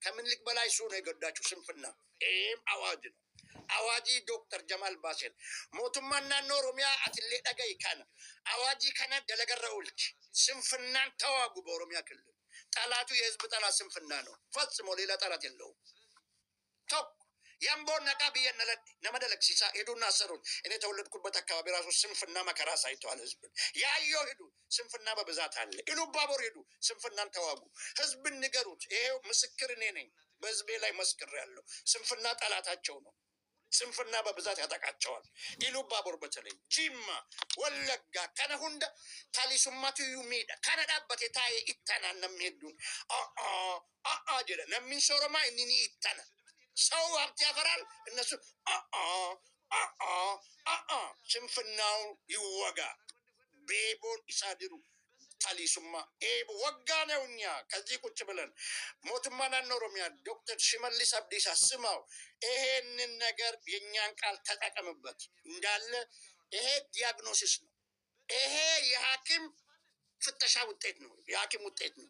ከምኒልክ በላይ እሱ ነው የገዳችሁ ስንፍና። ይህም አዋጅ ነው። አዋጂ ዶክተር ጀማል ባሴር ሞቱማና ኦሮሚያ አትሌ ደገይ ካነ አዋጂ ከነ ደለገረ ኡልች ስንፍናን ተዋጉ። በኦሮሚያ ክልል ጠላቱ የህዝብ ጠላት ስንፍና ነው ፈጽሞ፣ ሌላ ጠላት የለውም። ቶክ ያምቦን ነቃ ብየነለ ነመደለክሲሳ ሄዱና አሰሩት። እኔ ተወለድኩበት አካባቢ ራሱ ስንፍና መከራ ሳይተዋል ህዝብን ያዮ ሄዱ። ስንፍና በብዛት አለ። ኢሉባቦር ሄዱ። ስንፍናን ተዋጉ። ህዝብን ንገሩት። ይሄው ምስክር እኔ ነኝ። በህዝቤ ላይ መስክር ያለው ስንፍና ጠላታቸው ነው። ስንፍና በብዛት ያጠቃቸዋል። ኢሉባቦር በተለይ ጂማ፣ ወለጋ ከነ ሁንደ ታሊሱማቱ ዩሚዳ ከነዳበት የታየ ኢተና ነሚሄዱን ጀለ ነሚን ሶሮማ እኒኒ ኢተና ሰው ሀብት ያፈራል። እነሱ ስንፍናው ይወጋ። ቤቦን ኢሳድሩ ታሊሱማ ኤቦ ወጋ ነው። እኛ ከዚህ ቁጭ ብለን ሞቱማና ኦሮሚያ ዶክተር ሽመልስ አብዲሳ ስማው፣ ይሄንን ነገር የእኛን ቃል ተጠቀምበት እንዳለ። ይሄ ዲያግኖሲስ ነው። ይሄ የሐኪም ፍተሻ ውጤት ነው። የሐኪም ውጤት ነው።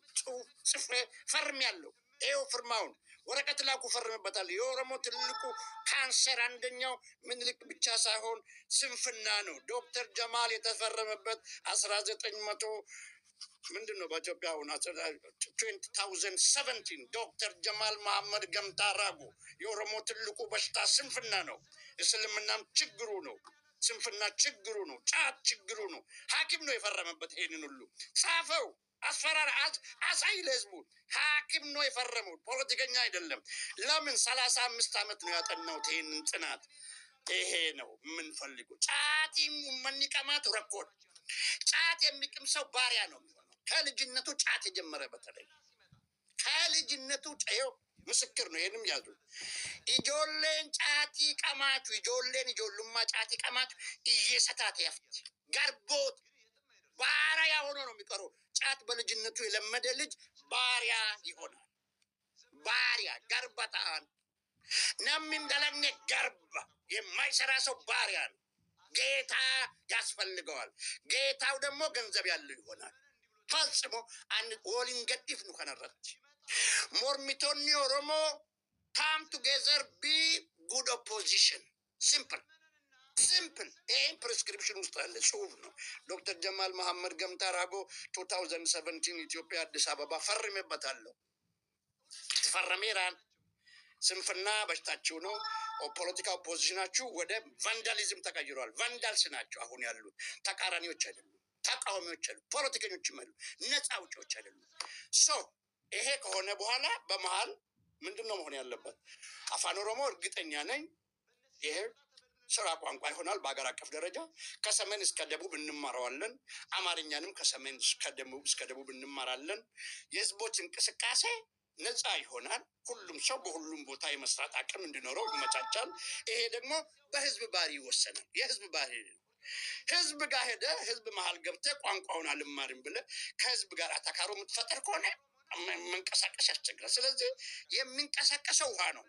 ጽፌ ፈርም ያለው ይኸው ፍርማውን ወረቀት ላኩ፣ ፈርምበታል። የኦሮሞ ትልቁ ካንሰር አንደኛው ምኒልክ ብቻ ሳይሆን ስንፍና ነው። ዶክተር ጀማል የተፈረመበት 1900 ምንድን ነው በኢትዮጵያ አሁን 2017 ዶክተር ጀማል መሐመድ ገምታ ራጎ የኦሮሞ ትልቁ በሽታ ስንፍና ነው። እስልምናም ችግሩ ነው። ስንፍና ችግሩ ነው። ጫት ችግሩ ነው። ሐኪም ነው የፈረመበት። ይሄንን ሁሉ ጻፈው፣ አስፈራራ፣ አሳይ ለህዝቡ። ሐኪም ነው የፈረመው፣ ፖለቲከኛ አይደለም። ለምን 35 ዓመት ነው ያጠናሁት ይሄንን ጥናት። ይሄ ነው የምንፈልገው። ጫት መንቀማት ረኮድ። ጫት የሚቅም ሰው ባሪያ ነው የሚሆነው። ከልጅነቱ ጫት የጀመረ በተለይ ከልጅነቱ ጨዮ ምስክር ነው። ይሄንም ያዙ። ኢጆሌን ጫቲ ቀማቱ ኢጆሉማ ጫቲ ቀማቱ እየሰታት ያፍት ጋርቦት ባሪያ ሆኖ ነው የሚቀረው። ጫት በልጅነቱ የለመደ ልጅ ባሪያ ይሆናል። ባሪያ ገርበታን ነምን ደለኔ ገርባ የማይሰራ ሰው ባሪያ ነው። ጌታ ያስፈልገዋል። ጌታው ደግሞ ገንዘብ ያለው ይሆናል። ፈጽሞ አንድ ወሊን ገዲፍ ነው ከነረት ሞርሚቶኒ ኦሮሞ ካም ቱጌዘር ቢ ጉድ ኦፖዚሽን ሲምፕል ይህም ፕሪስክሪፕሽን ውስጥ ያለ ጽሁፍ ነው። ዶክተር ጀማል መሐመድ ገምታ ራጎ 2017 ኢትዮጵያ አዲስ አበባ ፈርሜበታለሁ። ተፈረሜራን ስንፍና በሽታችሁ ነው። ፖለቲካ ኦፖዚሽናችሁ ወደ ቫንዳሊዝም ተቀይሯል። ቫንዳልስ ናቸው አሁን ያሉት። ተቃራኒዎች አይደሉም፣ ተቃዋሚዎች አይደሉም፣ ፖለቲከኞችም አይደሉም፣ ነፃ አውጪዎች አይደሉም። ይሄ ከሆነ በኋላ በመሀል ምንድን ነው መሆን ያለበት? አፋን ኦሮሞ እርግጠኛ ነኝ ይሄ ስራ ቋንቋ ይሆናል በሀገር አቀፍ ደረጃ። ከሰሜን እስከ ደቡብ እንማረዋለን። አማርኛንም ከሰሜን እስከ ደቡብ እንማራለን። የህዝቦች እንቅስቃሴ ነፃ ይሆናል። ሁሉም ሰው በሁሉም ቦታ የመስራት አቅም እንዲኖረው ይመቻቻል። ይሄ ደግሞ በህዝብ ባህሪ ይወሰናል። የህዝብ ባህሪ ህዝብ ጋር ሄደ ህዝብ መሀል ገብተ ቋንቋውን አልማርም ብለ ከህዝብ ጋር አታካሮ የምትፈጠር ከሆነ መንቀሳቀስ ያስቸግራል። ስለዚህ የሚንቀሳቀሰው ውሃ ነው።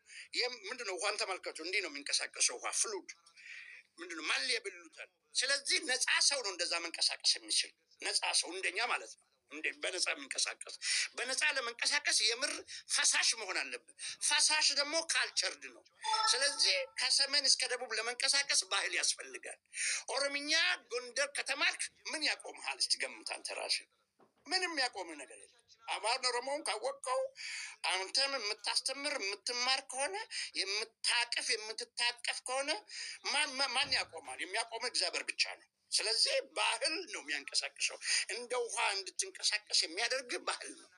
ምንድነው? ውሃን ተመልከቱ። እንዲህ ነው የሚንቀሳቀሰው ውሃ ፍሉድ ምንድነው? ማል የብሉታል። ስለዚህ ነፃ ሰው ነው እንደዛ መንቀሳቀስ የሚችል ነፃ ሰው እንደኛ ማለት ነው። በነፃ የሚንቀሳቀስ በነፃ ለመንቀሳቀስ የምር ፈሳሽ መሆን አለብን። ፈሳሽ ደግሞ ካልቸርድ ነው። ስለዚህ ከሰሜን እስከ ደቡብ ለመንቀሳቀስ ባህል ያስፈልጋል። ኦሮምኛ ጎንደር ከተማርክ ምን ያቆምሃል? እስቲ ገምት አንተ ራስህ። ምንም ያቆም ነገር የለም። አማር ኦሮሞውን ካወቀው አንተም የምታስተምር የምትማር ከሆነ የምታቅፍ የምትታቀፍ ከሆነ ማን ያቆማል? የሚያቆመ እግዚአብሔር ብቻ ነው። ስለዚህ ባህል ነው የሚያንቀሳቅሰው። እንደ ውሃ እንድትንቀሳቀስ የሚያደርግ ባህል ነው።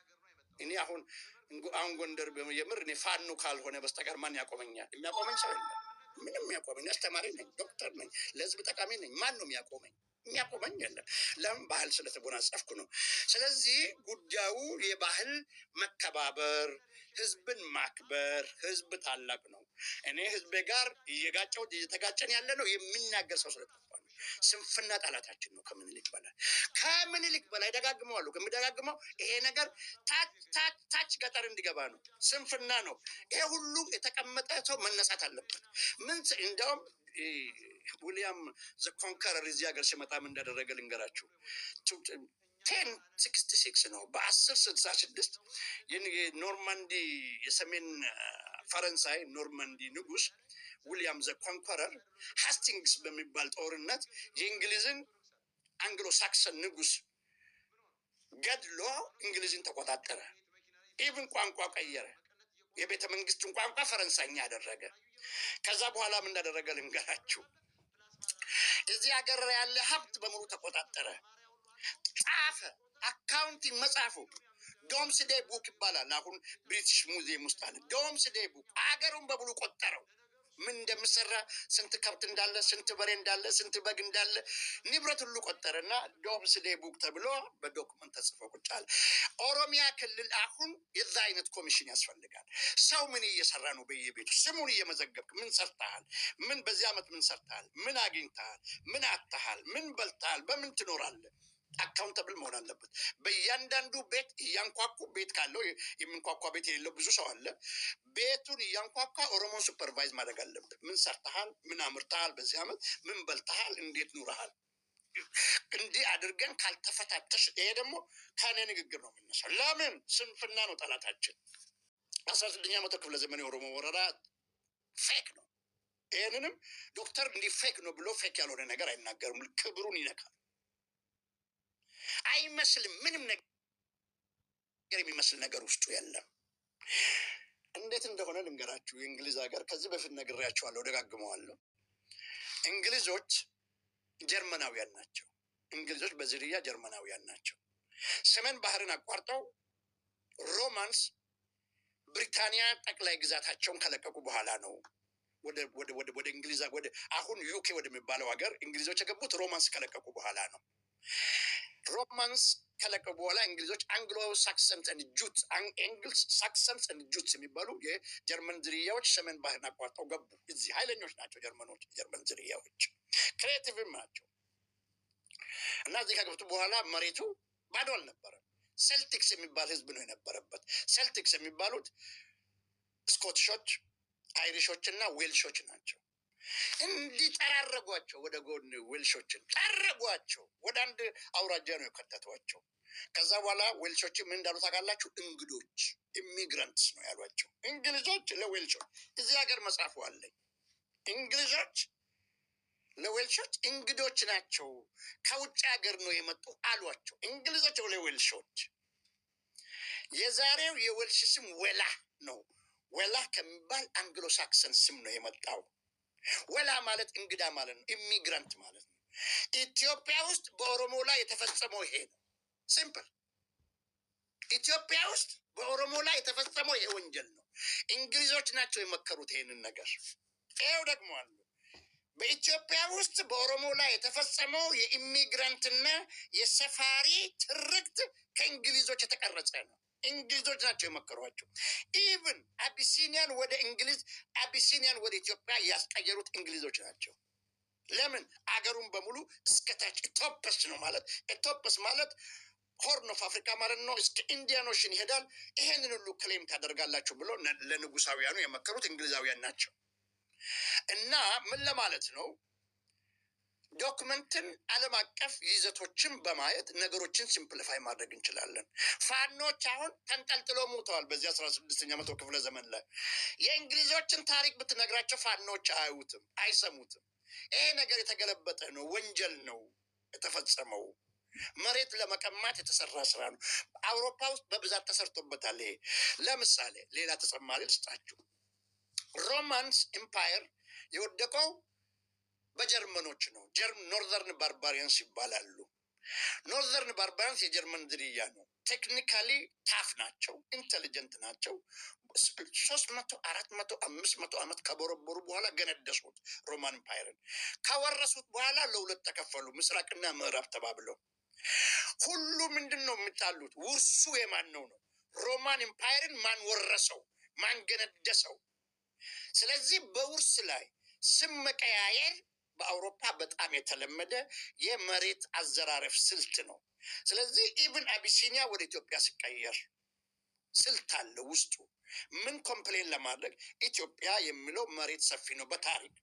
እኔ አሁን ጎንደር የምር እኔ ፋኖ ካልሆነ በስተቀር ማን ያቆመኛል? የሚያቆመኝ ሰው የለም። ምንም የሚያቆመኝ አስተማሪ ነኝ፣ ዶክተር ነኝ፣ ለህዝብ ጠቃሚ ነኝ። ማን ነው የሚያቆመኝ? የሚያቆመኝ የለም። ለምን? ባህል ስለተጎናጸፍኩ ነው። ስለዚህ ጉዳዩ የባህል መከባበር፣ ህዝብን ማክበር። ህዝብ ታላቅ ነው። እኔ ህዝቤ ጋር እየተጋጨን ያለ ነው የሚናገር ሰው ስለጠፋ ነው። ስንፍና ጠላታችን ነው። ከምኒልክ በላይ ደጋግመዋለሁ። ከምደጋግመው ይሄ ነገር ታች ገጠር እንዲገባ ነው። ስንፍና ነው። ይሄ ሁሉ የተቀመጠ ሰው መነሳት አለበት። እንደውም ዊሊያም ዘ ኮንከረር እዚህ ሀገር ሲመጣም እንዳደረገ ልንገራችሁ። 1066 ነው። በ1066 የኖርማንዲ የሰሜን ፈረንሳይ ኖርማንዲ ንጉስ ዊሊያም ዘ ኮንኮረር ሃስቲንግስ በሚባል ጦርነት የእንግሊዝን አንግሎ ሳክሰን ንጉስ ገድሎ እንግሊዝን ተቆጣጠረ። ኢቭን ቋንቋ ቀየረ። የቤተ መንግስቱን ቋንቋ ፈረንሳይኛ አደረገ። ከዛ በኋላ ምን እንዳደረገ ልንገራችሁ። እዚህ ሀገር ያለ ሀብት በሙሉ ተቆጣጠረ፣ ጻፈ። አካውንቲንግ መጽሐፉ ዶምስዴይ ቡክ ይባላል። አሁን ብሪቲሽ ሙዚየም ውስጥ አለ። ዶምስዴይ ቡክ አገሩን በሙሉ ቆጠረው። ምን እንደምሰራ፣ ስንት ከብት እንዳለ፣ ስንት በሬ እንዳለ፣ ስንት በግ እንዳለ ንብረት ሁሉ ቆጠረና ዶምስዴይ ቡክ ተብሎ በዶክመንት ተጽፎ ቁጭ አለ። ኦሮሚያ ክልል አሁን የዛ አይነት ኮሚሽን ያስፈልጋል። ሰው ምን እየሰራ ነው? በየቤቱ ስሙን እየመዘገብክ ምን ሰርተሃል? ምን በዚህ ዓመት ምን ሰርተሃል? ምን አግኝተሃል? ምን አጥተሃል? ምን በልተሃል? በምን ትኖራለህ? አካውንተብል መሆን አለበት። በእያንዳንዱ ቤት እያንኳኩ፣ ቤት ካለው የምንኳኳ ቤት የሌለው ብዙ ሰው አለ። ቤቱን እያንኳኳ ኦሮሞን ሱፐርቫይዝ ማድረግ አለበት። ምን ሰርተሃል? ምን አምርተሃል? በዚህ ዓመት ምን በልተሃል? እንዴት ኑረሃል? እንዲህ አድርገን ካልተፈታተሽ፣ ይሄ ደግሞ ከእኔ ንግግር ነው የምነሳው። ለምን? ስንፍና ነው ጠላታችን። 16ኛ መቶ ክፍለ ዘመን የኦሮሞ ወረራ ፌክ ነው። ይህንንም ዶክተር እንዲህ ፌክ ነው ብሎ ፌክ ያልሆነ ነገር አይናገርም። ክብሩን ይነካል። አይመስልም። ምንም ነገር የሚመስል ነገር ውስጡ የለም። እንዴት እንደሆነ ልንገራችሁ። የእንግሊዝ ሀገር ከዚህ በፊት ነግሬያቸዋለሁ፣ ደጋግመዋለሁ። እንግሊዞች ጀርመናውያን ናቸው። እንግሊዞች በዝርያ ጀርመናውያን ናቸው። ሰሜን ባህርን አቋርጠው ሮማንስ ብሪታንያ ጠቅላይ ግዛታቸውን ከለቀቁ በኋላ ነው ወደ እንግሊዝ ወደ አሁን ዩኬ ወደሚባለው ሀገር እንግሊዞች የገቡት ሮማንስ ከለቀቁ በኋላ ነው። ሮማንስ ከለቀቁ በኋላ እንግሊዞች አንግሎ ሳክሰንስ ኤንድ ጁትስ እንግሊዝ ሳክሰንስ ኤንድ ጁትስ የሚባሉ የጀርመን ዝርያዎች ሰሜን ባህርን አቋርጠው ገቡ። እዚህ ኃይለኞች ናቸው ጀርመኖች። የጀርመን ዝርያዎች ክሬቲቭም ናቸው እና እዚህ ከገብቱ በኋላ መሬቱ ባዶ አልነበረም። ሴልቲክስ የሚባል ህዝብ ነው የነበረበት። ሴልቲክስ የሚባሉት ስኮትሾች፣ አይሪሾች እና ዌልሾች ናቸው። እንዲህ ጠራረጓቸው፣ ወደ ጎን ዌልሾችን ጠረጓቸው። ወደ አንድ አውራጃ ነው የከተቷቸው። ከዛ በኋላ ዌልሾችን ምን እንዳሉ ታውቃላችሁ? እንግዶች ኢሚግራንትስ ነው ያሏቸው። እንግሊዞች ለዌልሾች እዚህ ሀገር መጽሐፉ አለኝ። እንግሊዞች ለዌልሾች እንግዶች ናቸው፣ ከውጭ ሀገር ነው የመጡ አሏቸው። እንግሊዞች ለዌልሾች። የዛሬው የዌልሽ ስም ወላ ነው። ወላ ከሚባል አንግሎ ሳክሰን ስም ነው የመጣው። ወላ ማለት እንግዳ ማለት ነው፣ ኢሚግራንት ማለት ነው። ኢትዮጵያ ውስጥ በኦሮሞ ላይ የተፈጸመው ይሄ ነው። ሲምፕል። ኢትዮጵያ ውስጥ በኦሮሞ ላይ የተፈጸመው ይሄ ወንጀል ነው። እንግሊዞች ናቸው የመከሩት ይሄንን ነገር። ይኸው ደግሞ አሉ። በኢትዮጵያ ውስጥ በኦሮሞ ላይ የተፈጸመው የኢሚግራንትና የሰፋሪ ትርክት ከእንግሊዞች የተቀረጸ ነው። እንግሊዞች ናቸው የመከሯቸው። ኢቭን አቢሲኒያን ወደ እንግሊዝ፣ አቢሲኒያን ወደ ኢትዮጵያ ያስቀየሩት እንግሊዞች ናቸው። ለምን? አገሩን በሙሉ እስከታች ኢትዮፕስ ነው ማለት። ኢትዮፕስ ማለት ሆርን ኦፍ አፍሪካ ማለት ነው። እስከ ኢንዲያን ኦሽን ይሄዳል። ይሄንን ሁሉ ክሌም ታደርጋላችሁ ብሎ ለንጉሳውያኑ የመከሩት እንግሊዛውያን ናቸው። እና ምን ለማለት ነው? ዶክመንትን ዓለም አቀፍ ይዘቶችን በማየት ነገሮችን ሲምፕሊፋይ ማድረግ እንችላለን። ፋኖች አሁን ተንጠልጥሎ ሞተዋል። በዚህ 16ኛ መቶ ክፍለ ዘመን ላይ የእንግሊዞችን ታሪክ ብትነግራቸው ፋኖች አያዩትም፣ አይሰሙትም። ይሄ ነገር የተገለበጠ ነው፣ ወንጀል ነው የተፈጸመው። መሬት ለመቀማት የተሰራ ስራ ነው። አውሮፓ ውስጥ በብዛት ተሰርቶበታል። ይሄ ለምሳሌ ሌላ ተጨማሪ ልስጣችሁ። ሮማንስ ኢምፓየር የወደቀው በጀርመኖች ነው። ኖርዘርን ባርባሪያንስ ይባላሉ። ኖርዘርን ባርባሪያንስ የጀርመን ዝርያ ነው። ቴክኒካሊ ታፍ ናቸው፣ ኢንቴሊጀንት ናቸው። 300፣ 400፣ 500 ዓመት ከቦረቦሩ በኋላ ገነደሱት ሮማን ኢምፓየርን። ከወረሱት በኋላ ለሁለት ተከፈሉ፣ ምስራቅና ምዕራብ ተባብለው። ሁሉ ምንድን ነው የሚጣሉት? ውርሱ የማን ነው ነው። ሮማን ኢምፓየርን ማን ወረሰው? ማን ገነደሰው? ስለዚህ በውርስ ላይ ስም መቀያየር በአውሮፓ በጣም የተለመደ የመሬት አዘራረፍ ስልት ነው። ስለዚህ ኢቭን አቢሲኒያ ወደ ኢትዮጵያ ሲቀየር ስልት አለ ውስጡ። ምን ኮምፕሌን ለማድረግ ኢትዮጵያ የሚለው መሬት ሰፊ ነው በታሪክ።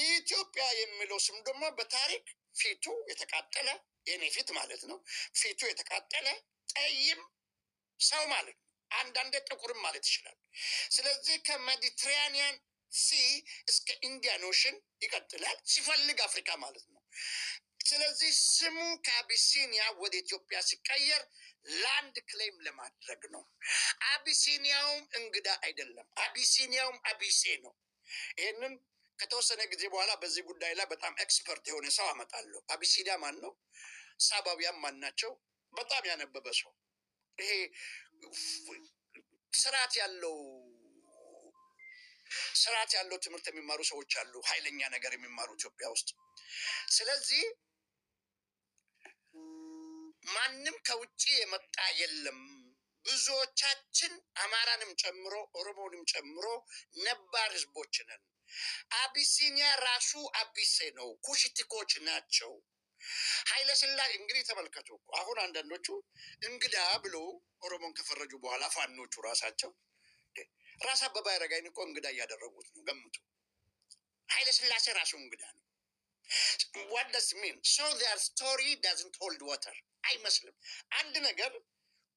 ኢትዮጵያ የሚለው ስም ደግሞ በታሪክ ፊቱ የተቃጠለ የኔ ፊት ማለት ነው። ፊቱ የተቃጠለ ጠይም ሰው ማለት ነው። አንዳንዴ ጥቁርም ማለት ይችላል። ስለዚህ ከሜዲትራኒያን ሲ እስከ ኢንዲያን ኦሽን ይቀጥላል፣ ሲፈልግ አፍሪካ ማለት ነው። ስለዚህ ስሙ ከአቢሲኒያ ወደ ኢትዮጵያ ሲቀየር ላንድ ክሌም ለማድረግ ነው። አቢሲኒያውም እንግዳ አይደለም። አቢሲኒያውም አቢሴ ነው። ይህንን ከተወሰነ ጊዜ በኋላ በዚህ ጉዳይ ላይ በጣም ኤክስፐርት የሆነ ሰው አመጣለሁ። አቢሲኒያ ማን ነው? ሳባውያን ማን ናቸው? በጣም ያነበበ ሰው። ይሄ ስርዓት ያለው ትምህርት የሚማሩ ሰዎች አሉ፣ ኃይለኛ ነገር የሚማሩ ኢትዮጵያ ውስጥ። ስለዚህ ማንም ከውጭ የመጣ የለም። ብዙዎቻችን አማራንም ጨምሮ ኦሮሞንም ጨምሮ ነባር ህዝቦች ነን። አቢሲኒያ ራሱ አቢሴ ነው፣ ኩሽቲኮች ናቸው። ኃይለ ሥላሴ እንግዲህ ተመልከቱ። አሁን አንዳንዶቹ እንግዳ ብሎ ኦሮሞን ከፈረጁ በኋላ ፋኖቹ ራሳቸው ራስ አበበ አረጋይን እኮ እንግዳ እያደረጉት ነው። ገምቱ። ኃይለ ሥላሴ ራሱ እንግዳ ነው። what does it mean? So their story doesn't hold water አይመስልም። አንድ ነገር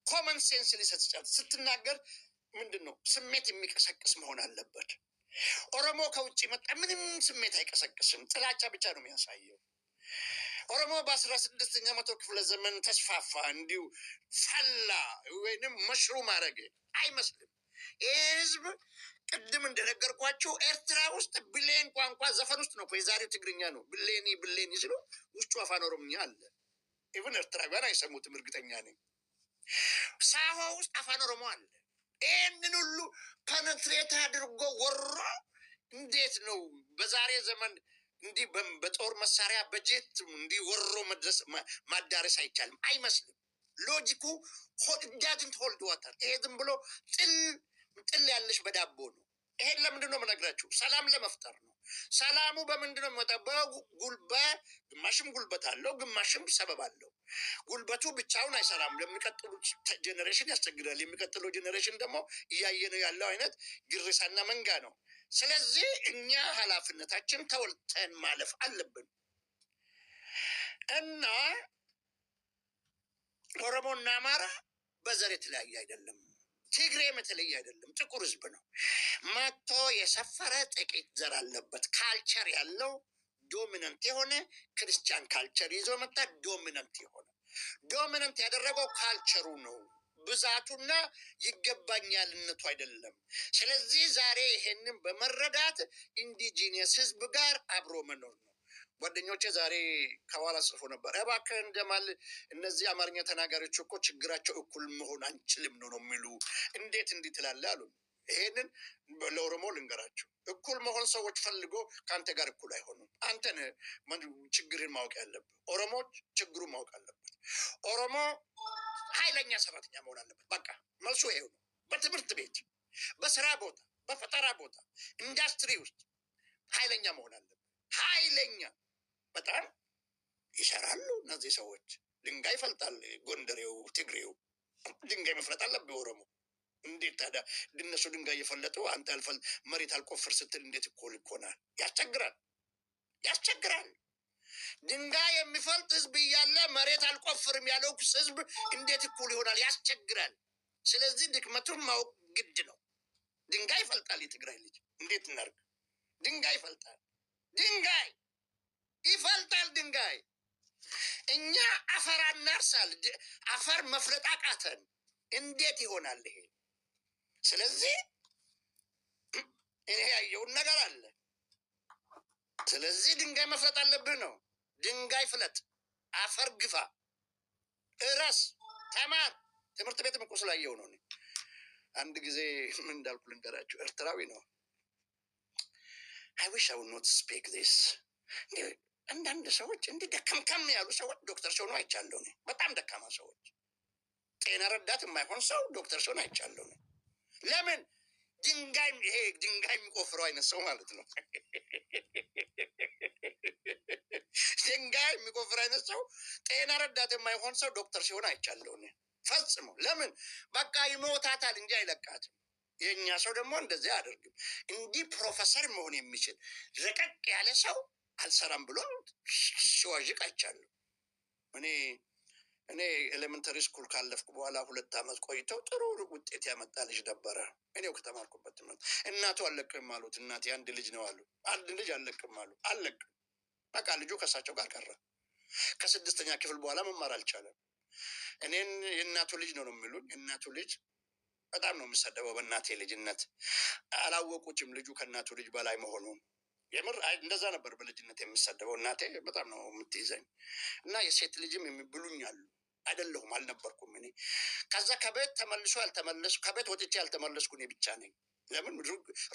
ኮመን ሴንስ ሊሰጥ ይችላል። ስትናገር ምንድን ነው ስሜት የሚቀሰቅስ መሆን አለበት። ኦሮሞ ከውጭ መጣ ምንም ስሜት አይቀሰቅስም፣ ጥላቻ ብቻ ነው የሚያሳየው። ኦሮሞ በ16ኛ መቶ ክፍለ ዘመን ተስፋፋ፣ እንዲሁ ፈላ ወይንም መሽሩ ማድረግ አይመስልም። ይህ ህዝብ ቅድም እንደነገርኳቸው ኤርትራ ውስጥ ብሌን ቋንቋ ዘፈን ውስጥ ነው። የዛሬው ትግርኛ ነው። ብሌኒ ሲሉ ውስጡ አፋን ኦሮምኛ አለ። ኢቨን ኤርትራውያን አይሰሙትም፣ እርግጠኛ ነኝ። ሳሆ ውስጥ አፋን ኦሮሞ አለ። ይህንን ሁሉ ፐነትሬት አድርጎ ወሮ እንዴት ነው በዛሬ ዘመን እንዲህ በጦር መሳሪያ በጀት እንዲህ ወሮ መድረስ ማዳረስ አይቻልም? አይመስልም። ሎጂኩ ዳዝንት ሆልድ ዋተር። ይሄ ዝም ብሎ ጥል ያለሽ በዳቦ ነው። ይሄን ለምንድን ነው የምነግራችሁ? ሰላም ለመፍጠር ነው። ሰላሙ በምንድን ነው የሚመጣው? ግማሽም ጉልበት አለው፣ ግማሽም ሰበብ አለው። ጉልበቱ ብቻውን አይሰራም። ለሚቀጥሉት ጄኔሬሽን ያስቸግራል። የሚቀጥለው ጄኔሬሽን ደግሞ እያየነው ያለው አይነት ግርሳና መንጋ ነው። ስለዚህ እኛ ኃላፊነታችን ተወልተን ማለፍ አለብን እና ኦሮሞና አማራ በዘር የተለያየ አይደለም። ትግሬም የተለየ አይደለም። ጥቁር ህዝብ ነው። መጥቶ የሰፈረ ጥቂት ዘር አለበት። ካልቸር ያለው ዶሚነንት የሆነ ክርስቲያን ካልቸር ይዞ መጣ። ዶሚነንት ያደረገው ካልቸሩ ነው፣ ብዛቱና ይገባኛልነቱ አይደለም። ስለዚህ ዛሬ ይሄንን በመረዳት ኢንዲጂኒየስ ህዝብ ጋር አብሮ መኖር ነው። ጓደኞቼ ዛሬ ከኋላ ጽፎ ነበር። እባክህ እንደማል እነዚህ አማርኛ ተናጋሪዎች እኮ ችግራቸው እኩል መሆን አንችልም ነው የሚሉ። እንዴት እንዲህ ትላለህ አሉ። ይሄንን ለኦሮሞ ልንገራቸው። እኩል መሆን ሰዎች ፈልጎ ከአንተ ጋር እኩል አይሆኑም። አንተን ችግርን ማወቅ ያለብህ። ኦሮሞች ችግሩን ማወቅ አለበት። ኦሮሞ ኃይለኛ ሰራተኛ መሆን አለበት። በቃ መልሱ ይሄው ነው። በትምህርት ቤት፣ በስራ ቦታ፣ በፈጠራ ቦታ፣ ኢንዱስትሪ ውስጥ ኃይለኛ መሆን አለበት። ኃይለኛ በጣም ይሰራሉ እነዚህ ሰዎች። ድንጋይ ይፈልጣል ጎንደሬው፣ ትግሬው ድንጋይ መፍለጥ አለብህ። ኦሮሞ እንዴት ታዲያ እነሱ ድንጋይ እየፈለጡ አንተ መሬት አልቆፍር ስትል እንዴት እኩል ይሆናል? ያስቸግራል። ድንጋይ የሚፈልጥ ህዝብ እያለ መሬት አልቆፍርም ያለው ህዝብ እንዴት እኩል ይሆናል? ያስቸግራል። ስለዚህ ድክመቱን ማወቅ ግድ ነው። ድንጋይ ይፈልጣል የትግራይ ልጅ። እንዴት እናድርግ? ድንጋይ ይፈልጣል። ድንጋይ እኛ አፈር አናርሳል። አፈር መፍለጥ አቃተን። እንዴት ይሆናል ይሄ? ስለዚህ ይሄ ያየውን ነገር አለ። ስለዚህ ድንጋይ መፍለጥ አለብህ ነው። ድንጋይ ፍለጥ፣ አፈር ግፋ፣ እረስ፣ ተማር። ትምህርት ቤትም እኮ ስላየው ነው። አንድ ጊዜ ምን እንዳልኩ ልንገራችሁ። ኤርትራዊ ነው። I wish I would not speak this. አንዳንድ ሰዎች እንዲህ ደከምከም ያሉ ሰዎች ዶክተር ሲሆኑ አይቻለሁ። በጣም ደካማ ሰዎች፣ ጤና ረዳት የማይሆን ሰው ዶክተር ሲሆኑ አይቻለሁ። ለምን? ድንጋይ የሚቆፍረው አይነት ሰው ማለት ነው። ድንጋይ የሚቆፍር አይነት ሰው፣ ጤና ረዳት የማይሆን ሰው ዶክተር ሲሆን አይቻለሁ ፈጽሞ። ለምን? በቃ ይሞታታል እንጂ አይለቃትም። የእኛ ሰው ደግሞ እንደዚህ አያደርግም። እንዲህ ፕሮፌሰር መሆን የሚችል ረቀቅ ያለ ሰው አልሰራም ብሎ ሲዋዥቅ አይቻለሁ። እኔ እኔ ኤሌመንተሪ ስኩል ካለፍኩ በኋላ 2 ዓመት ቆይተው ጥሩ ውጤት ያመጣ ልጅ ነበረ። እኔው ከተማርኩበት ትምህርት እናቱ አለቅም አሉት። እናቴ አንድ ልጅ ነው አሉ። አንድ ልጅ አለቅም አሉ። አለቅም በቃ ልጁ ከሳቸው ጋር ቀረ። ከ6ኛ ክፍል በኋላ መማር አልቻለም። እኔን የእናቱ ልጅ ነው የሚሉኝ። የእናቱ ልጅ በጣም ነው የምሰደበው። በእናቴ ልጅነት አላወቁትም ልጁ ከእናቱ ልጅ በላይ መሆኑን። የምር እንደዛ ነበር በልጅነት የምሰደበው። እናቴ በጣም ነው የምትይዘኝ እና የሴት ልጅም የሚብሉኝ አሉ። አይደለሁም አልነበርኩም እኔ። ከዛ ከቤት ተመልሶ ያልተመለሱ ከቤት ወጥቼ ያልተመለስኩ እኔ ብቻ ነኝ። ለምን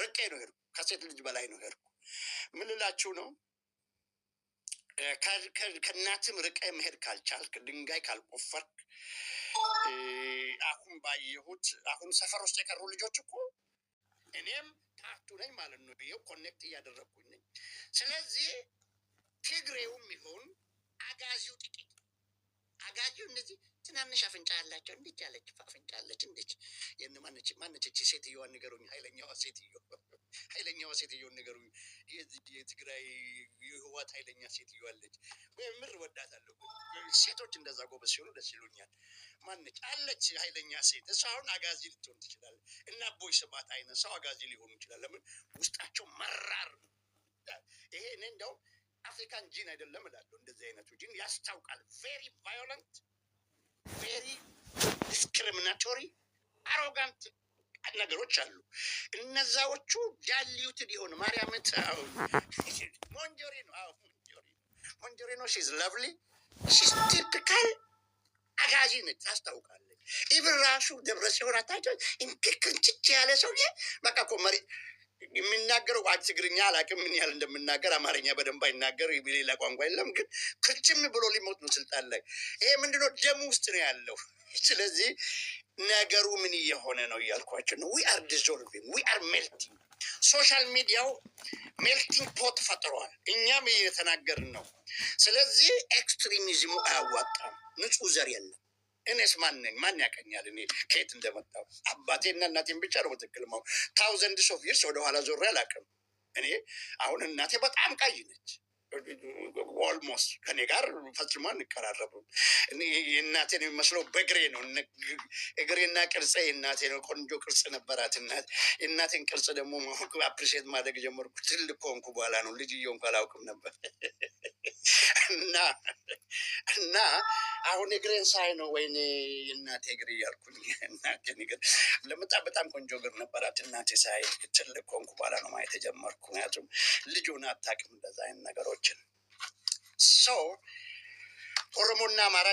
ርቄ ነው ሄድኩ። ከሴት ልጅ በላይ ነው ሄድኩ። ምን ልላችሁ ነው? ከእናትም ርቀ መሄድ ካልቻልክ፣ ድንጋይ ካልቆፈርክ፣ አሁን ባየሁት አሁን ሰፈር ውስጥ የቀሩ ልጆች እኮ እኔም ፓርቱ ነኝ ማለት ነው። ይኸው ኮኔክት እያደረግኩኝ ነኝ። ስለዚህ ትግሬውም ይሁን አጋዚው ጥቂት አጋዚው እነዚህ ትናንሽ አፍንጫ ያላቸው እንዴት ያለች አፍንጫ አለች እንዴት ማነች እቺ ሴትዮዋን ንገሩኝ። ኃይለኛዋ ሴትዮዋን ንገሩኝ። የትግራይ የህዋት ኃይለኛ ሴትዮ አለች። ምር ወዳታለሁ። ሴቶች እንደዛ ጎበዝ ሲሆኑ ደስ ይሉኛል። ማነች አለች ኃይለኛ ሴት። እሷ አሁን አጋዚ ልትሆን ትችላለች። እና ቦይ ስባት አይነት ሰው አጋዚ ሊሆኑ ይችላል። ለምን ውስጣቸው መራር። ይሄ እኔ እንደውም አፍሪካን ጂን አይደለም እላለሁ። እንደዚህ አይነቱ ጂን ያስታውቃል። ቬሪ ቫዮለንት፣ ቬሪ ዲስክሪሚናቶሪ፣ አሮጋንት ነገሮች አሉ። እነዛዎቹ ዳሊዩትድ የሆኑ ማርያምት ሞንጆሪኖ ሺዝ ለቭሊ ሺዝ ቲፒካል አጋዚ ነች፣ ታስታውቃለች። ኢቭን ራሱ ደብረ ሲሆን አታቸው እንክክንችች ያለ ሰውዬ በቃ እኮ መሪ የሚናገረው ትግርኛ አላውቅም ምን ያህል እንደምናገር። አማርኛ በደንብ አይናገር፣ ሌላ ቋንቋ የለም። ግን ክችም ብሎ ሊሞት ነው ስልጣን ላይ። ይሄ ምንድነው? ደም ውስጥ ነው ያለው። ስለዚህ ነገሩ ምን እየሆነ ነው እያልኳቸው ነው። ዊ አር ዲዞልቪንግ፣ ዊ አር ሜልቲንግ። ሶሻል ሚዲያው ሜልቲንግ ፖት ፈጥሯል። እኛም እየተናገርን ነው። ስለዚህ ኤክስትሪሚዝሙ አያዋጣም። ንጹህ ዘር የለም። እኔስ ማን ነኝ? ማን ያቀኛል? እኔ ከየት እንደመጣሁ አባቴና እናቴን ብቻ ነው በትክክል ማው ታውዘንድስ ኦፍ ይርስ ወደኋላ ዞሬ አላውቅም። እኔ አሁን እናቴ በጣም ቀይ ነች። ኦልሞስት ከኔ ጋር ፈጽሞ አንቀራረብም። የእናቴን የሚመስለው በእግሬ ነው። እግሬና ቅርጽ የእናቴ ነው። ቆንጆ ቅርጽ ነበራት እናት። የእናቴን ቅርጽ ደግሞ አፕሪሼት ማድረግ ጀመርኩ ትልቅ ከሆንኩ በኋላ ነው። ልጅ እየሆንኩ አላውቅም ነበር። እና አሁን እግሬን ሳይ ነው ወይኔ የእናቴ እግር እያልኩኝ። እናቴን እግር በጣም ቆንጆ እግር ነበራት እናቴ። ሳይ ትልቅ ከሆንኩ በኋላ ነው ማየት የጀመርኩ። ምክንያቱም ልጅ ሆነ አታውቅም እንደዛ አይነት ነገሮችን። ኦሮሞና አማራ